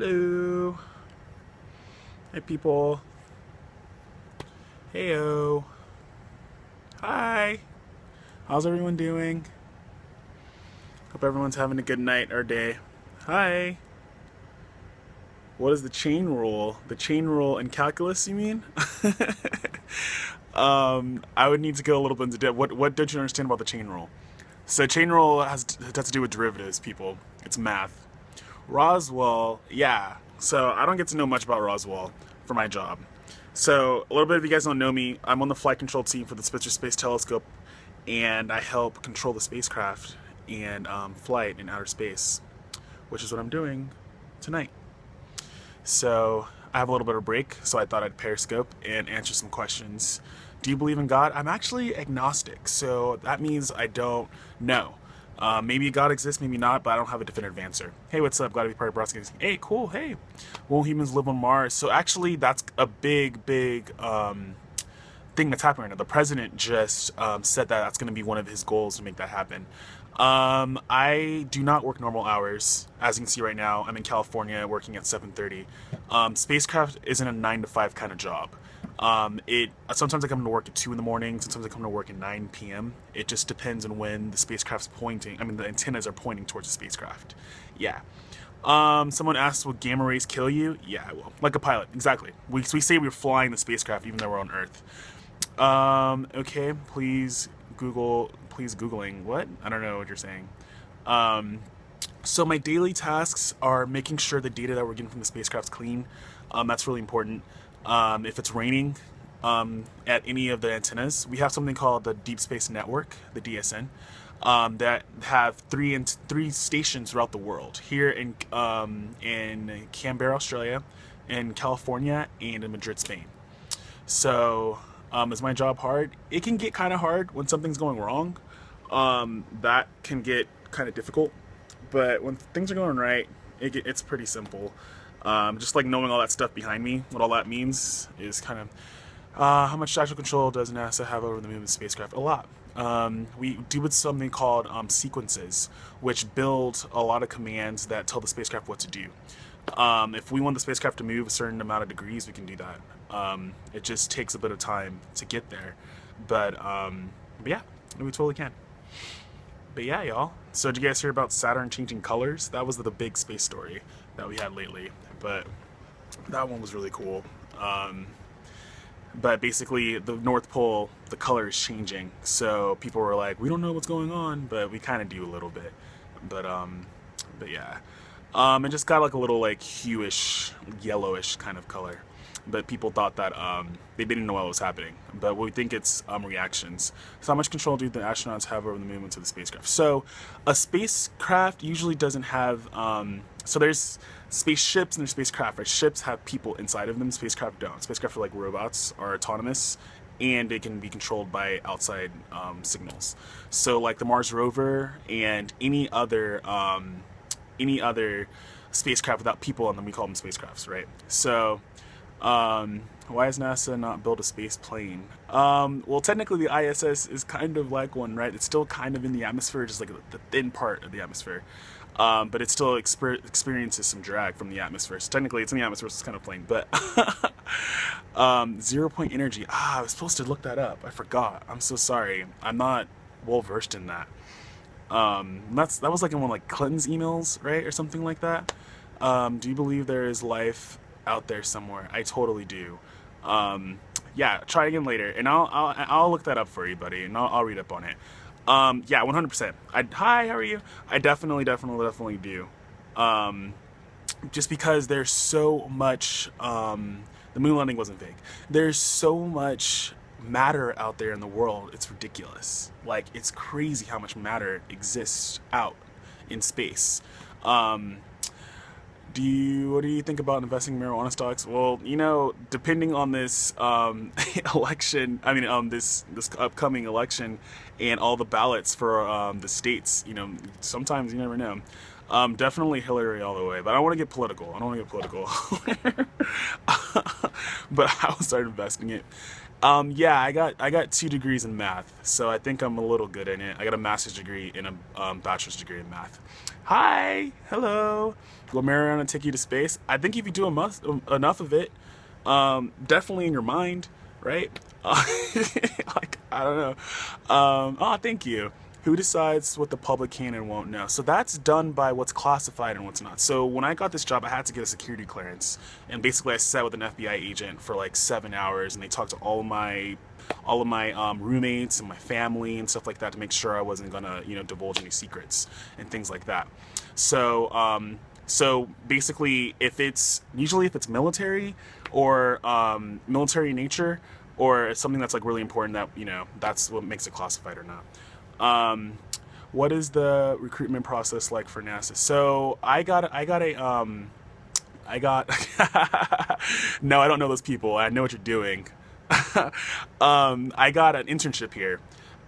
Hello. Hey people. Heyo. Hi. How's everyone doing? Hope everyone's having a good night or day. Hi. What is the chain rule? The chain rule in calculus, you mean? I would need to go a little bit into depth. What don't you understand about the chain rule? So chain rule has to do with derivatives, people. It's math. Roswell, yeah. So I don't get to know much about Roswell for my job. So a little bit, if you guys don't know me, I'm on the flight control team for the Spitzer Space Telescope, and I help control the spacecraft and flight in outer space, which is what I'm doing tonight. So I have a little bit of a break, so I thought I'd Periscope and answer some questions. Do you believe in God? I'm actually agnostic, so that means I don't know. Maybe God exists, maybe not, but I don't have a definitive answer. Hey, what's up? Glad to be part of broadcasting. Hey, cool. Hey, will humans live on Mars? So actually, that's a big thing that's happening right now. The president just said that that's going to be one of his goals to make that happen. I do not work normal hours. As you can see right now, I'm in California working at 7:30. Spacecraft isn't a 9 to 5 kind of job. Sometimes I come to work at 2 in the morning. Sometimes I come to work at 9 p.m. It just depends on when the spacecraft's pointing. I mean, the antennas are pointing towards the spacecraft. Yeah. Someone asked, will gamma rays kill you? Yeah, I will. Like a pilot, exactly. We say we're flying the spacecraft even though we're on Earth. Okay, please Googling. What? I don't know what you're saying. So my daily tasks are making sure the data that we're getting from the spacecraft's clean. That's really important. If it's raining at any of the antennas, we have something called the Deep Space Network, the DSN, that have three stations throughout the world. Here in Canberra, Australia, in California, and in Madrid, Spain. So, is my job hard? It can get kind of hard when something's going wrong. That can get kind of difficult. But when things are going right, it's pretty simple. Just like knowing all that stuff behind me, what all that means is kind of how much actual control does NASA have over the movement spacecraft? A lot. We do with something called sequences, which build a lot of commands that tell the spacecraft what to do. If we want the spacecraft to move a certain amount of degrees, we can do that. It just takes a bit of time to get there, but yeah, we totally can. But yeah, y'all. So did you guys hear about Saturn changing colors? That was the big space story that we had lately, but that one was really cool. But basically, the North Pole, the color is changing. So people were like, we don't know what's going on, but we kind of do a little bit. But yeah. It just got like a little like hueish, yellowish kind of color. But people thought that they didn't know what was happening. But we think it's reactions. So how much control do the astronauts have over the movements of the spacecraft? So a spacecraft usually doesn't have... so there's spaceships and there's spacecraft. Right? Ships have people inside of them. Spacecraft don't. Spacecraft are like robots, are autonomous, and they can be controlled by outside signals. So like the Mars rover and any other spacecraft without people on them, we call them spacecrafts, right? So why has NASA not built a space plane? Well, technically the ISS is kind of like one, right? It's still kind of in the atmosphere, just like the thin part of the atmosphere. But it still experiences some drag from the atmosphere. So technically it's in the atmosphere, so it's kind of plain. But 0-point energy. I was supposed to look that up. I forgot. I'm so sorry. I'm not well versed in that. That was like in one of like Clinton's emails, right, or something like that. Do you believe there is life out there somewhere? I totally do. Yeah, try again later, and I'll look that up for you, buddy, and I'll read up on it. Yeah, 100%. Hi, how are you? I definitely do. Just because there's so much. The moon landing wasn't fake. There's so much matter out there in the world, it's ridiculous. Like, it's crazy how much matter exists out in space. What do you think about investing in marijuana stocks? Well, depending on this election, this upcoming election and all the ballots for the states, sometimes you never know. Definitely Hillary all the way, but I don't want to get political. but I will start investing it. Yeah, I got 2 degrees in math, so I think I'm a little good in it. I got a master's degree and a bachelor's degree in math. Hi, hello. Will marry around and take you to space? I think if you do enough of it, definitely in your mind, right? Like I don't know. Oh, thank you. Who decides what the public can and won't know? So that's done by what's classified and what's not. So when I got this job, I had to get a security clearance, and basically I sat with an FBI agent for like 7 hours, and they talked to all of my roommates and my family and stuff like that to make sure I wasn't gonna divulge any secrets and things like that. So basically, if it's military or military in nature or something that's like really important, that that's what makes it classified or not. What is the recruitment process like for NASA? So I got no, I don't know those people. I know what you're doing. I got an internship here.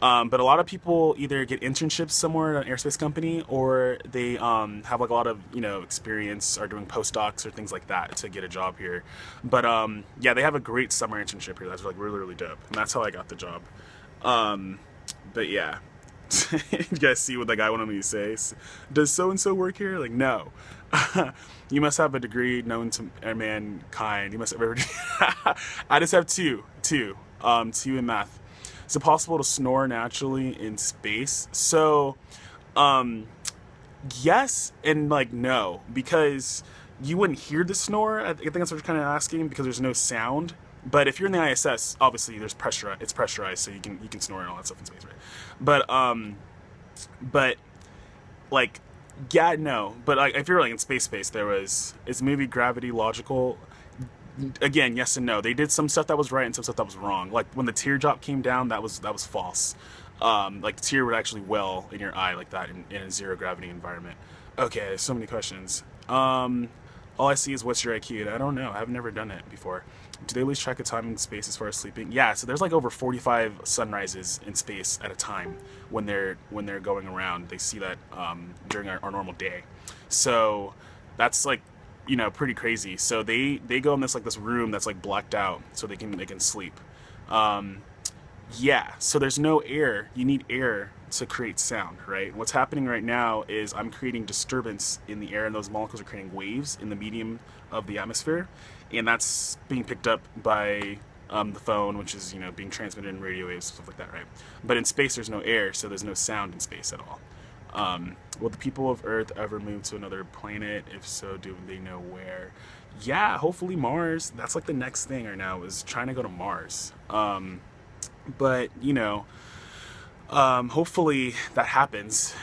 But a lot of people either get internships somewhere at an airspace company, or they have like a lot of experience, or doing postdocs or things like that to get a job here. But yeah, they have a great summer internship here. That's like really really dope, and that's how I got the job. But yeah. You guys see what the guy wanted me to say? Does so and so work here? Like, no. You must have a degree known to mankind. You must have. I just have two in math. Is it possible to snore naturally in space? So, yes and like no, because you wouldn't hear the snore. I think that's what you're kind of asking, because there's no sound. But if you're in the ISS, obviously there's pressure. It's pressurized, so you can snore and all that stuff in space, right? But like, yeah, no. But like, if you're like in space, is maybe gravity logical? Again, yes and no. They did some stuff that was right and some stuff that was wrong. Like when the teardrop came down, that was false. Like the tear would actually well in your eye like that in a zero gravity environment. Okay, so many questions. All I see is what's your IQ? And I don't know. I've never done it before. Do they lose track of time in space as far as sleeping? Yeah, so there's like over 45 sunrises in space at a time when they're going around. They see that during our normal day. So that's like pretty crazy. So they go in this room that's like blacked out so they can sleep. Yeah, so there's no air. You need air to create sound, right? What's happening right now is I'm creating disturbance in the air, and those molecules are creating waves in the medium of the atmosphere, and that's being picked up by the phone, which is being transmitted in radio waves, stuff like that, right? But in space, there's no air, so there's no sound in space at all. Will the people of Earth ever move to another planet? If so, do they know where? Yeah, hopefully Mars. That's like the next thing right now, is trying to go to Mars. But hopefully that happens.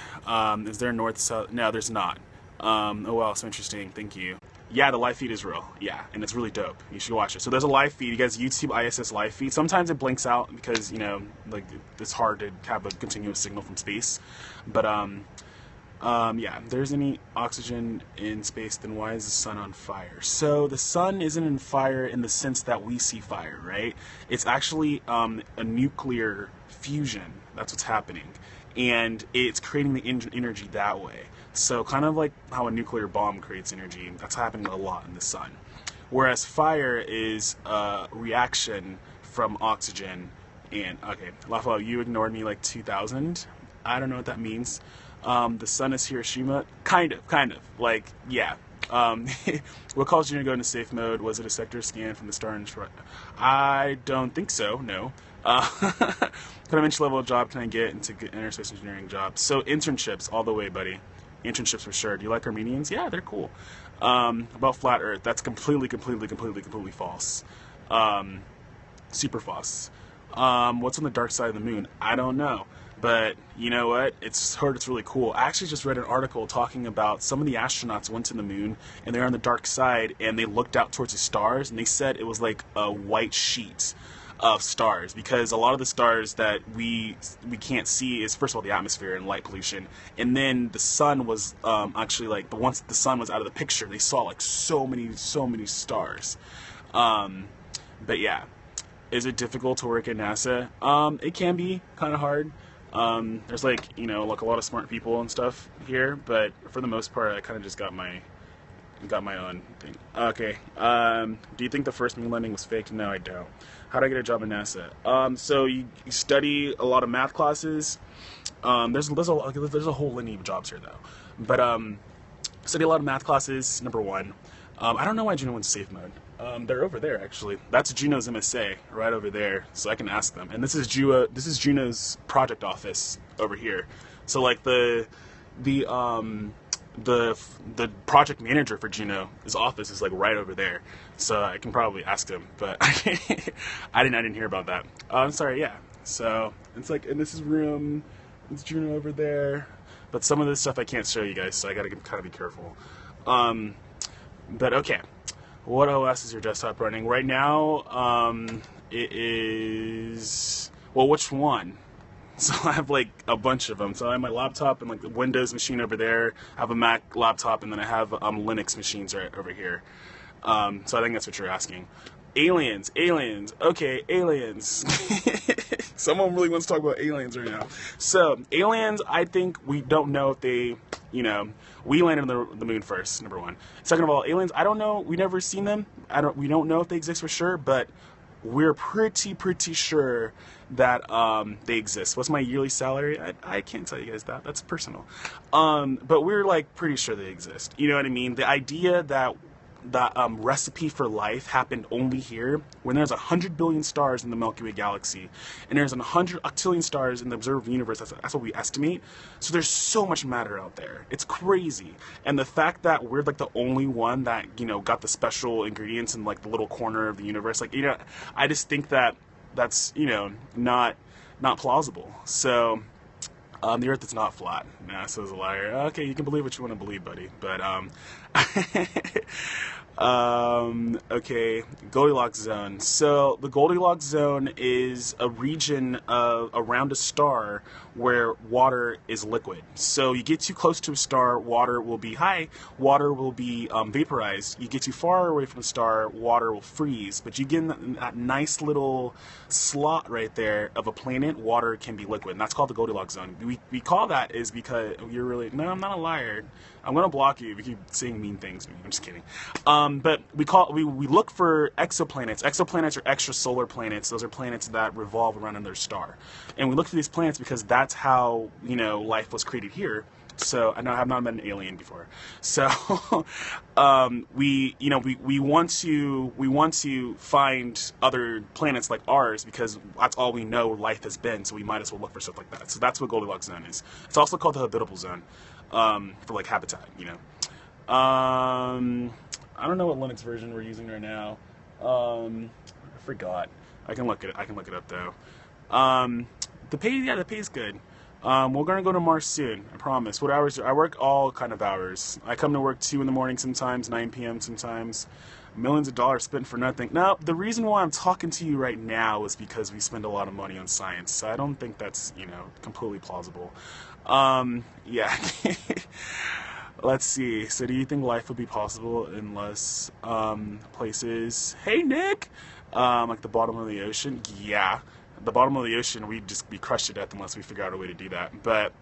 Is there north south? No, there's not. Oh wow, so interesting. Thank you. Yeah, the live feed is real. Yeah, and it's really dope. You should watch it. So there's a live feed. You guys, YouTube ISS live feed. Sometimes it blinks out because like it's hard to have a continuous signal from space. But yeah, if there's any oxygen in space, then why is the sun on fire? So the sun isn't in fire in the sense that we see fire, right? It's actually a nuclear fusion. That's what's happening. And it's creating the energy that way. So kind of like how a nuclear bomb creates energy, that's happening a lot in the sun. Whereas fire is a reaction from oxygen. And, okay, Lafayette, you ignored me like 2000. I don't know what that means. The sun is Hiroshima. Kind of. Like, yeah. What caused you to go into safe mode? Was it a sector scan from the star and I don't think so, no. What kind of entry level job can I get into aerospace engineering job? So internships all the way, buddy. Internships for sure. Do you like Armenians? Yeah, they're cool. About flat Earth, that's completely false. Super false. What's on the dark side of the moon? I don't know. But you know what? It's really cool. I actually just read an article talking about some of the astronauts went to the moon and they're on the dark side and they looked out towards the stars and they said it was like a white sheet of stars, because a lot of the stars that we can't see is, first of all, the atmosphere and light pollution, and then the sun was actually like once the sun was out of the picture, they saw like so many stars. But yeah, is it difficult to work at NASA? It can be kind of hard. There's like like a lot of smart people and stuff here, but for the most part, I kind of just got my got my own thing. Okay. Do you think the first moon landing was fake? No, I don't. How do I get a job in NASA? So you study a lot of math classes. There's a whole lineage of jobs here though, but study a lot of math classes. Number one. I don't know why Juno went safe mode. They're over there actually. That's Juno's MSA right over there, so I can ask them. And this is Juno's project office over here. So like the project manager for Juno's office is like right over there. So I can probably ask him, but I didn't hear about that. I'm sorry, yeah. So it's like, and this is room. It's Juno over there. But some of this stuff I can't show you guys, so I gotta kind of be careful. But okay, what OS is your desktop running right now? It is, well, which one? So I have like a bunch of them. So I have my laptop and like the Windows machine over there. I have a Mac laptop, and then I have Linux machines right over here. So I think that's what you're asking. Aliens. Okay, aliens. Someone really wants to talk about aliens right now. So aliens, I think we don't know if they, we landed on the moon first. Number one. Second of all, aliens, I don't know. We never seen them. We don't know if they exist for sure, but we're pretty sure that they exist. What's my yearly salary? I can't tell you guys that. That's personal. But we're like pretty sure they exist. You know what I mean? The idea that recipe for life happened only here, when there's 100 billion stars in the Milky Way galaxy, and there's 100 octillion stars in the observed universe. That's what we estimate. So there's so much matter out there. It's crazy. And the fact that we're like the only one that got the special ingredients in like the little corner of the universe, like I just think that that's not plausible. So the Earth is not flat. NASA's a liar. Okay, you can believe what you want to believe, buddy. But okay, Goldilocks zone. So the Goldilocks zone is a region around a star where water is liquid. So you get too close to a star, water will be vaporized. You get too far away from a star, water will freeze. But you get in that nice little slot right there of a planet, water can be liquid, and that's called the Goldilocks zone. We call that is because you're really, no, I'm not a liar. I'm gonna block you if you keep saying mean things. I'm just kidding. But we look for exoplanets. Exoplanets are extrasolar planets. Those are planets that revolve around another star, and we look for these planets because that's how life was created here. So I have not met an alien before. So we want to find other planets like ours because that's all we know life has been. So we might as well look for stuff like that. So that's what Goldilocks zone is. It's also called the habitable zone for like habitat. I don't know what Linux version we're using right now. I forgot. I can look it up though. The pay's good. We're gonna go to Mars soon, I promise. What hours? I work all kind of hours. I come to work 2 in the morning sometimes, 9 p.m. sometimes. Millions of dollars spent for nothing. Now, the reason why I'm talking to you right now is because we spend a lot of money on science. So I don't think that's, completely plausible. Yeah. Let's see. So do you think life would be possible in less places? Hey, Nick! Like the bottom of the ocean? Yeah. The bottom of the ocean, we'd just be crushed to death unless we figure out a way to do that. But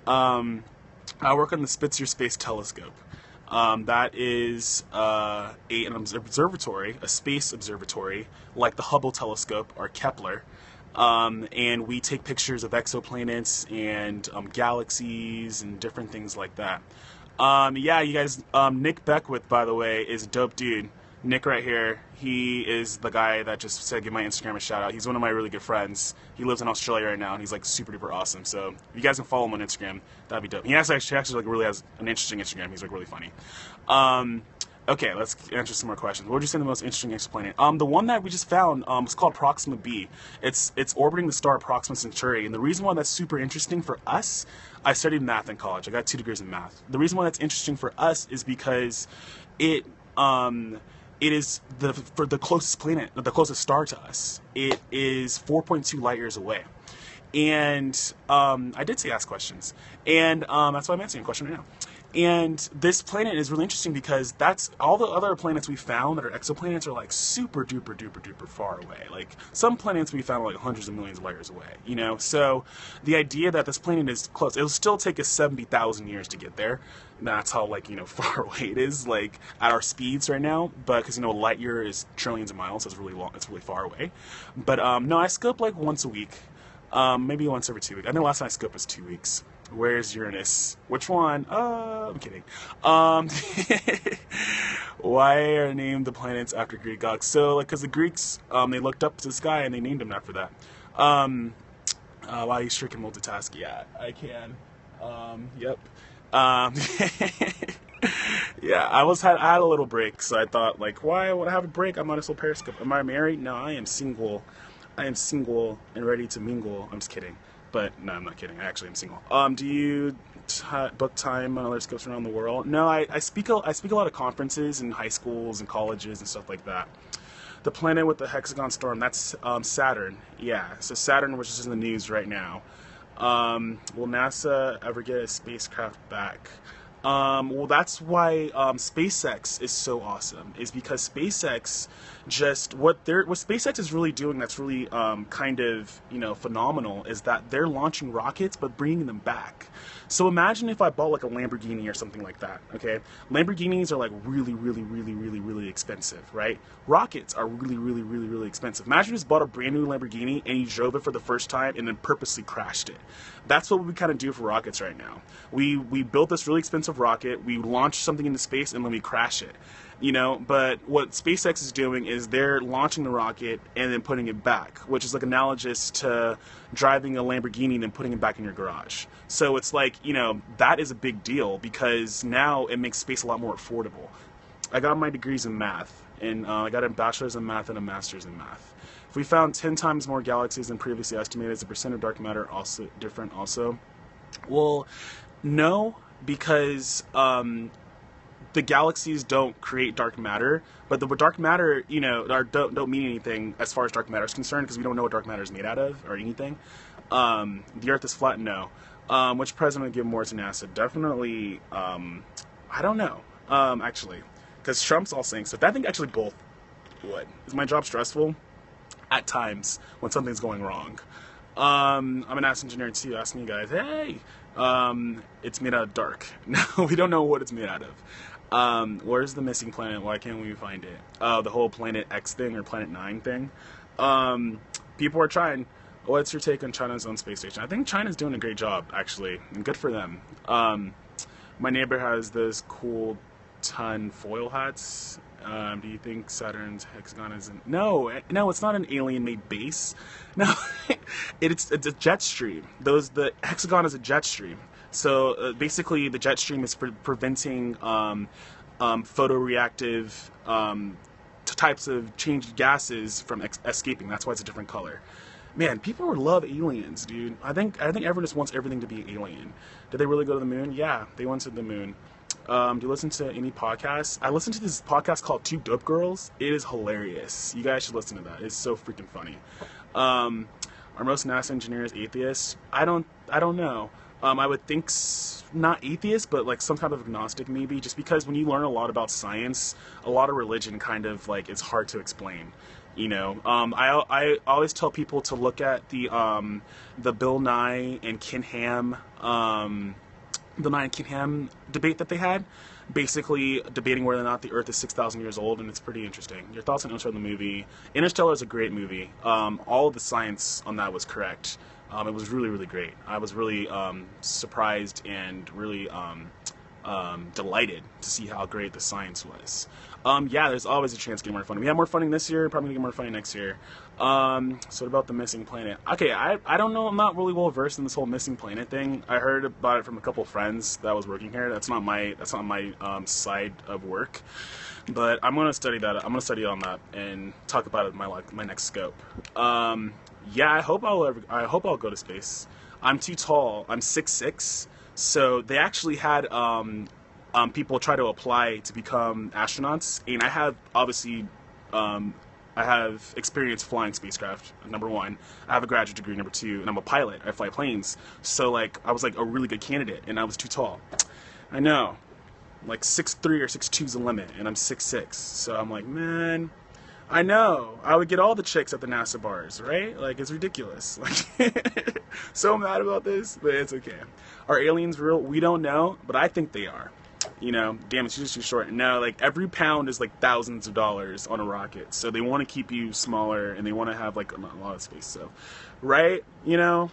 I work on the Spitzer Space Telescope. That is an observatory, a space observatory, like the Hubble telescope or Kepler. And we take pictures of exoplanets and galaxies and different things like that. Yeah, you guys, Nick Beckwith, by the way, is a dope dude. Nick right here, he is the guy that just said give my Instagram a shout out. He's one of my really good friends. He lives in Australia right now, and he's like super duper awesome. So if you guys can follow him on Instagram, that'd be dope. He actually like really has an interesting Instagram. He's like really funny. Okay, let's answer some more questions. What would you say the most interesting exoplanet? The one that we just found is called Proxima b. It's orbiting the star Proxima Centauri, and the reason why that's super interesting for us, I studied math in college. I got 2 degrees in math. The reason why that's interesting for us is because it is for the closest planet, the closest star to us. It is 4.2 light years away. And I did say ask questions. And that's why I'm answering a question right now. And this planet is really interesting because that's all the other planets we found that are exoplanets are like super duper duper duper far away. Like some planets we found are like hundreds of millions of light years away, you know? So the idea that this planet is close, it'll still take us 70,000 years to get there. That's how, like, you know, far away it is, like at our speeds right now. But because, you know, light year is trillions of miles, so it's really long, it's really far away. But no, I scope like once a week, maybe once every 2 weeks. I think last time I scoped was 2 weeks. Where's Uranus? Which one? I'm kidding. Why are named the planets after Greek gods? So, like, because the Greeks, they looked up to the sky and they named them after that. Wow, you sure can multitask? Yeah, I can. Yep. Yeah, I had a little break, so I thought, like, why would I have a break? I might as well Periscope. Am I married? No, I am single. I am single and ready to mingle. I'm just kidding. But no, I'm not kidding. I actually am single. Do you book time on other scopes around the world? No, I speak a lot of conferences in high schools and colleges and stuff like that. The planet with the hexagon storm, that's Saturn. Yeah, so Saturn, which is in the news right now. Will NASA ever get a spacecraft back? Well, that's why SpaceX is so awesome. Is because SpaceX just what SpaceX is really doing that's really kind of, you know, phenomenal is that they're launching rockets but bringing them back. So imagine if I bought like a Lamborghini or something like that. Okay, Lamborghinis are like really expensive, right? Rockets are really expensive. Imagine you just bought a brand new Lamborghini and you drove it for the first time and then purposely crashed it. That's what we kind of do for rockets right now. We built this really expensive rocket, we launch something into space, and then we crash it, you know. But what SpaceX is doing is they're launching the rocket and then putting it back, which is like analogous to driving a Lamborghini and then putting it back in your garage. So it's like, you know, that is a big deal because now it makes space a lot more affordable. I got my degrees in math, and I got a bachelor's in math and a master's in math. If we found 10 times more galaxies than previously estimated, is the percent of dark matter also different also? Well, no, because the galaxies don't create dark matter, but the dark matter, you know, don't mean anything as far as dark matter is concerned because we don't know what dark matter is made out of or anything. The Earth is flat, no. Which president would give more to NASA? Definitely, I don't know, actually, because Trump's all saying stuff. I think actually both would. Is my job stressful? At times, when something's going wrong. I'm an ass engineer too, asking you guys, hey, it's made out of dark. No, we don't know what it's made out of. Where's the missing planet? Why can't we find it? The whole Planet X thing or Planet 9 thing. People are trying. What's your take on China's own space station? I think China's doing a great job, actually, and good for them. My neighbor has this cool ton foil hats. Do you think Saturn's hexagon is no, it's not an alien-made base. No, it's a jet stream. The hexagon is a jet stream. So basically, the jet stream is preventing photoreactive types of changed gases from escaping. That's why it's a different color. Man, people love aliens, dude. I think everyone just wants everything to be alien. Did they really go to the moon? Yeah, they went to the moon. Do you listen to any podcasts? I listen to this podcast called Two Dope Girls. It is hilarious. You guys should listen to that. It's so freaking funny. Are most NASA engineers atheists? I don't know. I would think not atheist, but like some kind of agnostic maybe, just because when you learn a lot about science, a lot of religion kind of like is hard to explain. You know, I always tell people to look at the Bill Nye and Ken Ham debate that they had, basically debating whether or not the Earth is 6,000 years old, and it's pretty interesting. Your thoughts on Interstellar, the movie? Interstellar is a great movie. All of the science on that was correct. It was really great. I was really surprised and really delighted to see how great the science was. Yeah, there's always a chance to get more funding. We have more funding this year, probably gonna get more funding next year. So what about the missing planet? Okay, I don't know. I'm not really well versed in this whole missing planet thing. I heard about it from a couple friends that was working here. That's not my side of work, but I'm gonna study that. I'm gonna study on that and talk about it in my next scope. Yeah, I hope I'll go to space. I'm too tall. I'm 6'6". So they actually had people try to apply to become astronauts, and I have obviously I have experience flying spacecraft, number one. I have a graduate degree, number two, and I'm a pilot. I fly planes. So like I was like a really good candidate, and I was too tall. I know. Like 6'3" or 6'2" is the limit, and I'm 6'6". So I'm like, man, I know. I would get all the chicks at the NASA bars, right? Like, it's ridiculous. Like, so mad about this, but it's okay. Are aliens real? We don't know, but I think they are. You know, damn, it's just too short. No, like, every pound is like thousands of dollars on a rocket. So they want to keep you smaller, and they want to have like a lot of space. So, right, you know,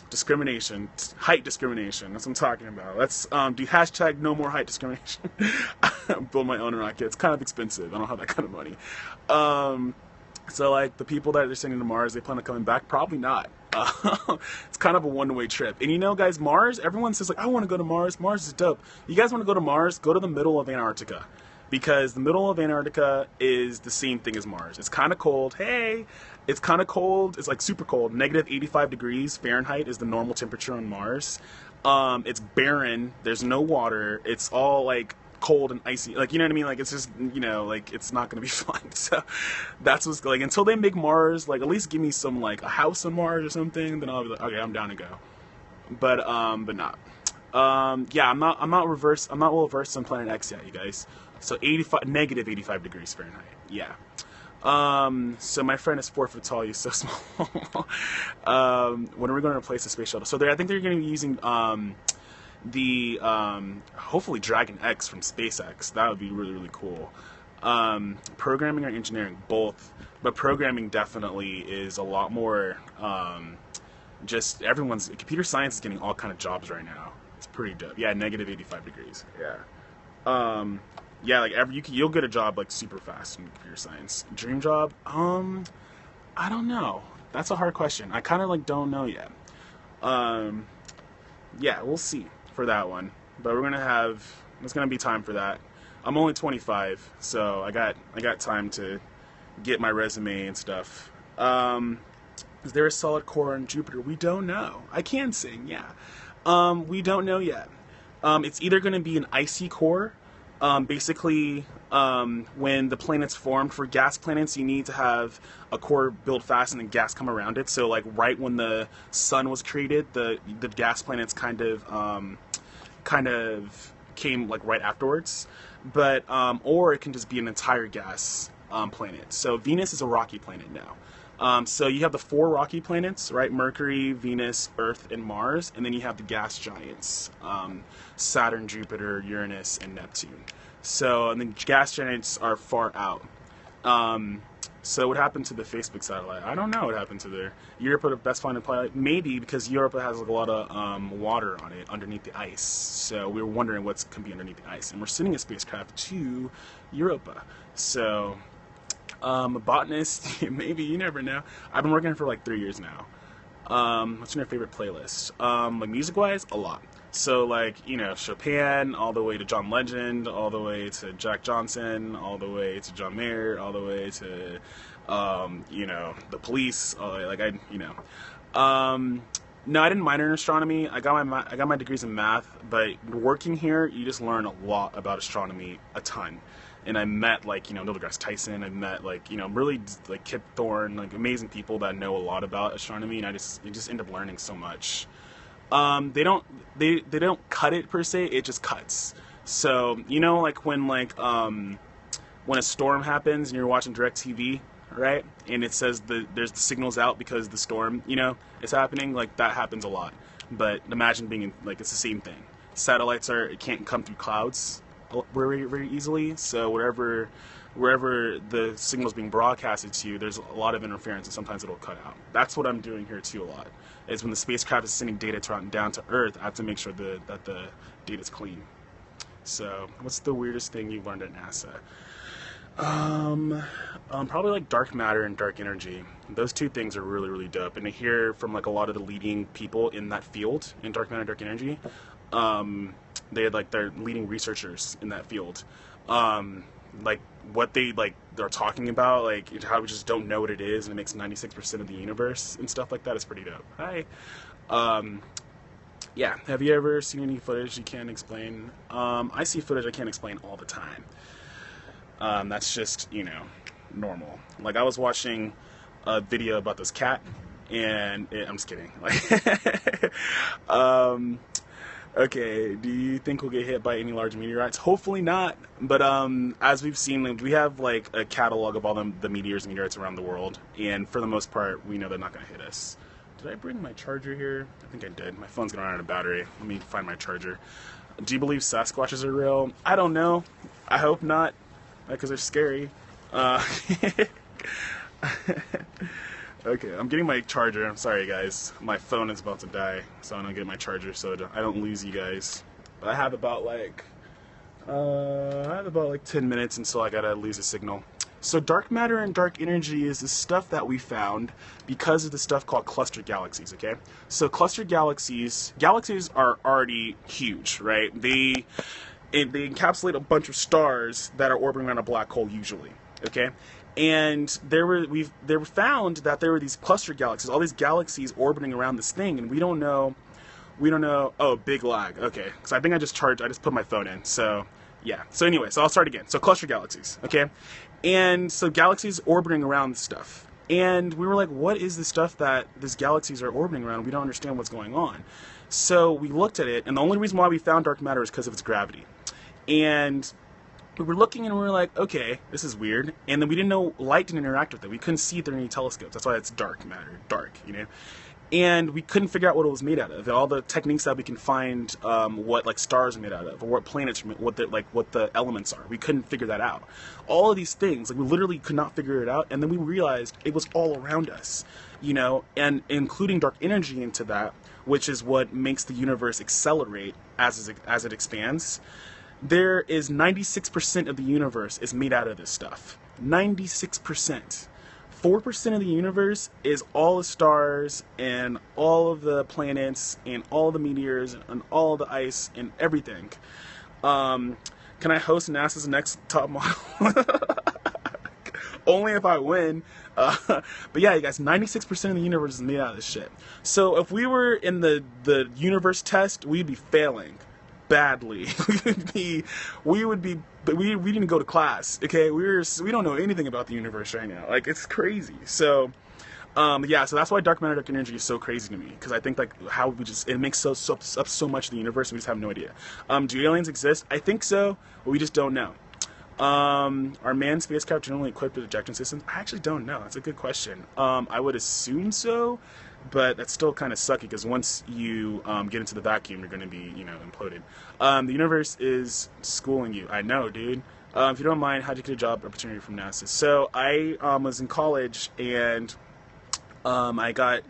discrimination, height discrimination. That's what I'm talking about. Let's do hashtag no more height discrimination. Build my own rocket. It's kind of expensive. I don't have that kind of money. So like the people that they're sending to Mars, they plan on coming back? Probably not. It's kind of a one-way trip. And you know, guys, Mars, everyone says like, I want to go to Mars. Mars is dope. You guys want to go to Mars? Go to the middle of Antarctica. Because the middle of Antarctica is the same thing as Mars. It's kind of cold. Hey, it's kind of cold. It's like super cold. Negative 85 degrees Fahrenheit is the normal temperature on Mars. It's barren. There's no water. It's all like cold and icy, like, you know what I mean? Like, it's just, you know, like, it's not gonna be fun. So that's what's like, until they make Mars, like, at least give me some like a house on Mars or something, then I'll be like, okay, I'm down to go. But not. Yeah, I'm not well versed on Planet X yet, you guys. So negative 85 degrees Fahrenheit. Yeah. So my friend is 4 foot tall. He's so small. When are we going to replace the space shuttle? So I think they're going to be using the hopefully Dragon X from SpaceX. That would be really, really cool. Programming or engineering, both, but programming definitely is a lot more. Just everyone's computer science is getting all kind of jobs right now. It's pretty dope. Yeah, negative 85 degrees. Yeah. Yeah, like you'll get a job like super fast in computer science. Dream job? I don't know. That's a hard question. I kind of like don't know yet. Yeah, we'll see for that one. But there's gonna be time for that. I'm only 25, so I got time to get my resume and stuff. Is there a solid core on Jupiter? We don't know. I can sing, yeah. We don't know yet. It's either gonna be an icy core. Basically, when the planets formed, for gas planets, you need to have a core built fast and then gas come around it. So, like, right when the sun was created, the gas planets kind of came, like, right afterwards. But, or it can just be an entire gas planet. So, Venus is a rocky planet now. So you have the 4 rocky planets, right? Mercury, Venus, Earth, and Mars. And then you have the gas giants, Saturn, Jupiter, Uranus, and Neptune. So, and then gas giants are far out. So what happened to the Facebook satellite? I don't know what happened to there. Europa would have best find a planet. Maybe because Europa has like a lot of water on it underneath the ice. So we were wondering what can be underneath the ice. And we're sending a spacecraft to Europa. So... a botanist, maybe, you never know. I've been working for like 3 years now. What's your favorite playlist? Like music-wise, a lot. So like, you know, Chopin, all the way to John Legend, all the way to Jack Johnson, all the way to John Mayer, all the way to, you know, the Police, all the way, like no, I didn't minor in astronomy. I got my degrees in math, but working here, you just learn a lot about astronomy, a ton. And I met, like, you know, Neil deGrasse Tyson. I met, like, you know, really, like, Kip Thorne, like, amazing people that know a lot about astronomy, and you just end up learning so much. They don't cut it per se, it just cuts. So, you know, like, when a storm happens and you're watching DirecTV, right? And it says there's the signals out because the storm, you know, is happening, like, that happens a lot. But imagine being in, like, it's the same thing. Satellites it can't come through clouds very, very easily, so wherever the signal's being broadcasted to you, there's a lot of interference, and sometimes it'll cut out. That's what I'm doing here too a lot. Is when the spacecraft is sending data down to Earth, I have to make sure that the data's clean. So, what's the weirdest thing you've learned at NASA? Probably like dark matter and dark energy. Those two things are really, really dope, and to hear from like a lot of the leading people in that field, in dark matter, dark energy. They had like their leading researchers in that field, like what they're talking about, like how we just don't know what it is, and it makes 96% of the universe and stuff like that is pretty dope. Hi. Yeah. Have you ever seen any footage you can't explain? I see footage I can't explain all the time. That's just, you know, normal. Like I was watching a video about this cat, and I'm just kidding. Like, Okay, do you think we'll get hit by any large meteorites? Hopefully not. But as we've seen, like, we have like a catalog of all the meteors and meteorites around the world, and for the most part, we know they're not going to hit us. Did I bring my charger here? I think I did. My phone's going to run out of battery. Let me find my charger. Do you believe Sasquatches are real? I don't know. I hope not, because they're scary. Uh, Okay, I'm getting my charger. I'm sorry, guys. My phone is about to die, so I'm gonna get my charger so I don't lose you guys. But I have about like 10 minutes until I gotta lose a signal. So dark matter and dark energy is the stuff that we found because of the stuff called cluster galaxies. Okay, so cluster galaxies are already huge, right? They encapsulate a bunch of stars that are orbiting around a black hole usually. Okay. And they were found that there were these cluster galaxies, all these galaxies orbiting around this thing, and we don't know. Oh, big lag. Okay, so I think I just put my phone in. So yeah. So anyway, so I'll start again. So cluster galaxies. Okay, and so galaxies orbiting around this stuff, and we were like, what is the stuff that these galaxies are orbiting around? We don't understand what's going on. So we looked at it, and the only reason why we found dark matter is because of its gravity, and we were looking and we were like, okay, this is weird. And then we didn't know light didn't interact with it. We couldn't see it through any telescopes. That's why it's dark matter, dark, you know. And we couldn't figure out what it was made out of. All the techniques that we can find, what like stars are made out of, or what planets, what the elements are. We couldn't figure that out. All of these things, like we literally could not figure it out. And then we realized it was all around us, you know, and including dark energy into that, which is what makes the universe accelerate as it expands. There is 96% of the universe is made out of this stuff. 96%. 4% of the universe is all the stars and all of the planets and all the meteors and all the ice and everything. Can I host NASA's next top model? Only if I win. But yeah, you guys, 96% of the universe is made out of this shit. So if we were in the universe test, we'd be failing badly. we didn't go to class. Okay, we don't know anything about the universe right now. Like, it's crazy. So yeah, so that's why dark matter, dark energy is so crazy to me, because I think like how it makes up so much of the universe, and we just have no idea. Do aliens exist? I think so, but we just don't know. Are manned spacecraft generally equipped with ejection systems? I actually don't know. That's a good question. I would assume so, but that's still kind of sucky, because once you get into the vacuum, you're going to be, you know, imploded. The universe is schooling you. I know, dude. If you don't mind, how'd you get a job opportunity from NASA? So I was in college, and I got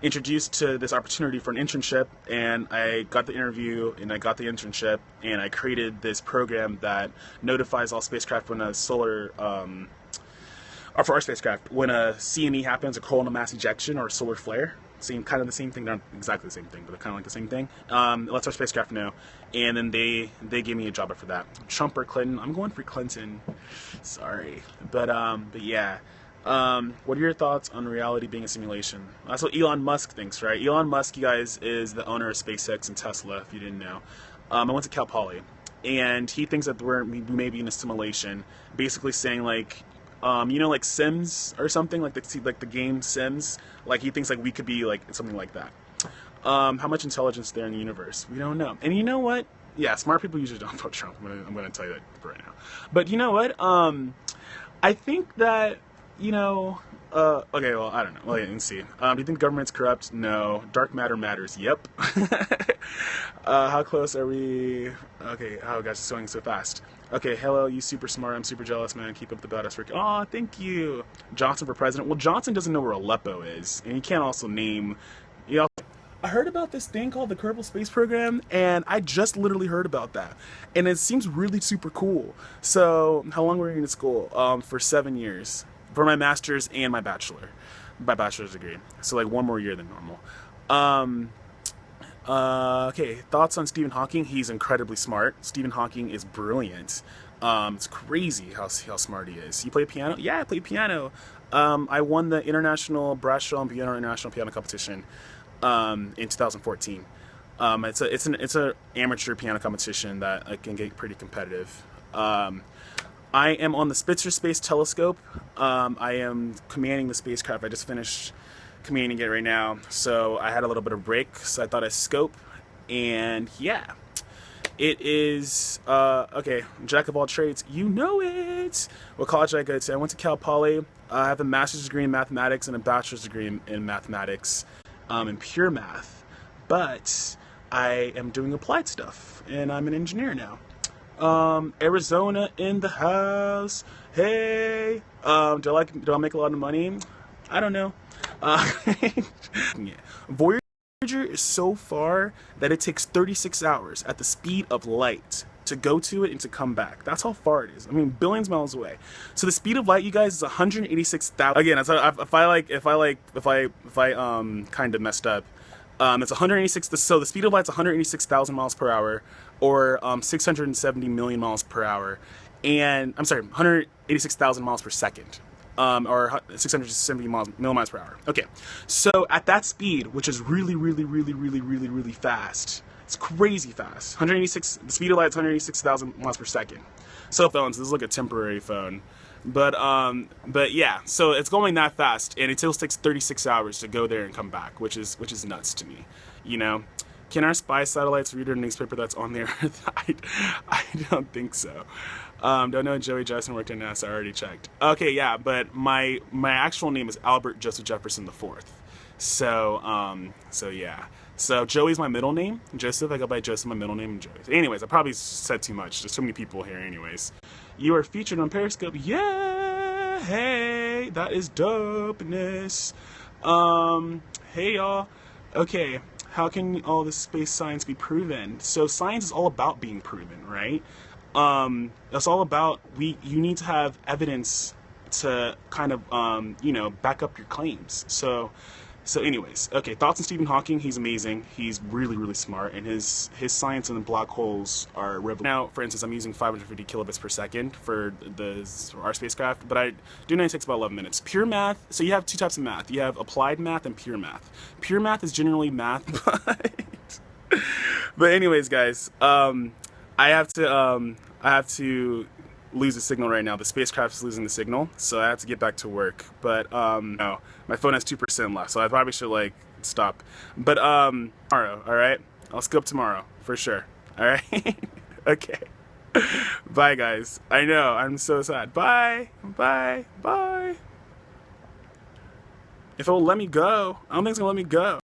introduced to this opportunity for an internship, and I got the interview, and I got the internship, and I created this program that notifies all spacecraft when a solar, or for our spacecraft, when a CME happens, a coronal mass ejection or a solar flare. Kind of the same thing, not exactly the same thing, but they're kind of like the same thing. It lets our spacecraft know, and then they gave me a job after that. Trump or Clinton? I'm going for Clinton. Sorry, but yeah. What are your thoughts on reality being a simulation? That's what Elon Musk thinks, right? Elon Musk, you guys, is the owner of SpaceX and Tesla, if you didn't know. I went to Cal Poly, and he thinks that we may be in a simulation, basically saying like, you know, like Sims or something, like the game Sims. Like, he thinks like we could be like something like that. How much intelligence is there in the universe? We don't know. And you know what? Yeah, smart people usually don't vote Trump. I'm gonna tell you that right now. But you know what? I think that, you know, okay, well, I don't know. Well, yeah, let's see. Do you think government's corrupt? No. Dark matter matters. Yep. How close are we? Okay, oh gosh, it's going so fast. Okay, hello, you super smart. I'm super jealous, man. Keep up the badass work. Aw, thank you. Johnson for president. Well, Johnson doesn't know where Aleppo is, and he can't also name, you know. I heard about this thing called the Kerbal Space Program, and I just literally heard about that, and it seems really super cool. So, how long were you in school? For 7 years. For my master's and my bachelor's degree. So like one more year than normal. Okay, thoughts on Stephen Hawking? He's incredibly smart. Stephen Hawking is brilliant. It's crazy how smart he is. You play piano? Yeah, I play piano. I won the International Brass Drum Piano International Piano Competition in 2014. It's an amateur piano competition that can get pretty competitive. I am on the Spitzer Space Telescope. I am commanding the spacecraft. I just finished commanding it right now, so I had a little bit of break, so I thought I'd scope And yeah, it is, okay, jack of all trades, you know it. What college did I go to? I went to Cal Poly. I have a master's degree in mathematics and a bachelor's degree in mathematics, in pure math. But I am doing applied stuff, and I'm an engineer now. Arizona in the house. Hey, do I make a lot of money? I don't know. Yeah. Voyager is so far that it takes 36 hours at the speed of light to go to it and to come back. That's how far it is. I mean, billions of miles away. So the speed of light, you guys, is 186,000. Again, if I kind of messed up, it's 186. So the speed of light's 186,000 miles per hour, or 670 million miles per hour, and I'm sorry, 186,000 miles per second. Or 670 million miles per hour. Okay, so at that speed, which is really fast, it's crazy fast. 186. The speed of light is 186,000 miles per second. So phones. This is like a temporary phone, but yeah. So it's going that fast, and it still takes 36 hours to go there and come back, which is nuts to me. You know. Can our spy satellites read a newspaper that's on the Earth? I don't think so. Don't know Joey Jefferson worked at NASA. I already checked. Okay, yeah, but my actual name is Albert Joseph Jefferson the Fourth. So yeah. So Joey's my middle name. Joseph, I go by Joseph. My middle name and Joey. Anyways, I probably said too much. There's too many people here. Anyways, you are featured on Periscope. Yeah. Hey, that is dopeness. Hey y'all. Okay. How can all this space science be proven? So science is all about being proven, right? It's all about you need to have evidence to kind of back up your claims. So anyways, okay, thoughts on Stephen Hawking. He's amazing. He's really smart, and his science and black holes are revolutionary. Now, for instance, I'm using 550 kilobits per second for our spacecraft, but I do know it takes about 11 minutes. Pure math. So you have two types of math. You have applied math and pure math. Pure math is generally math, but anyways, guys, I have to lose the signal right now. The spacecraft is losing the signal, so I have to get back to work. But no, my phone has 2% left, so I probably should stop. But tomorrow, all right? I'll scope tomorrow for sure. All right? Okay. Bye, guys. I know I'm so sad. Bye. Bye. Bye. If it will let me go, I don't think it's gonna let me go.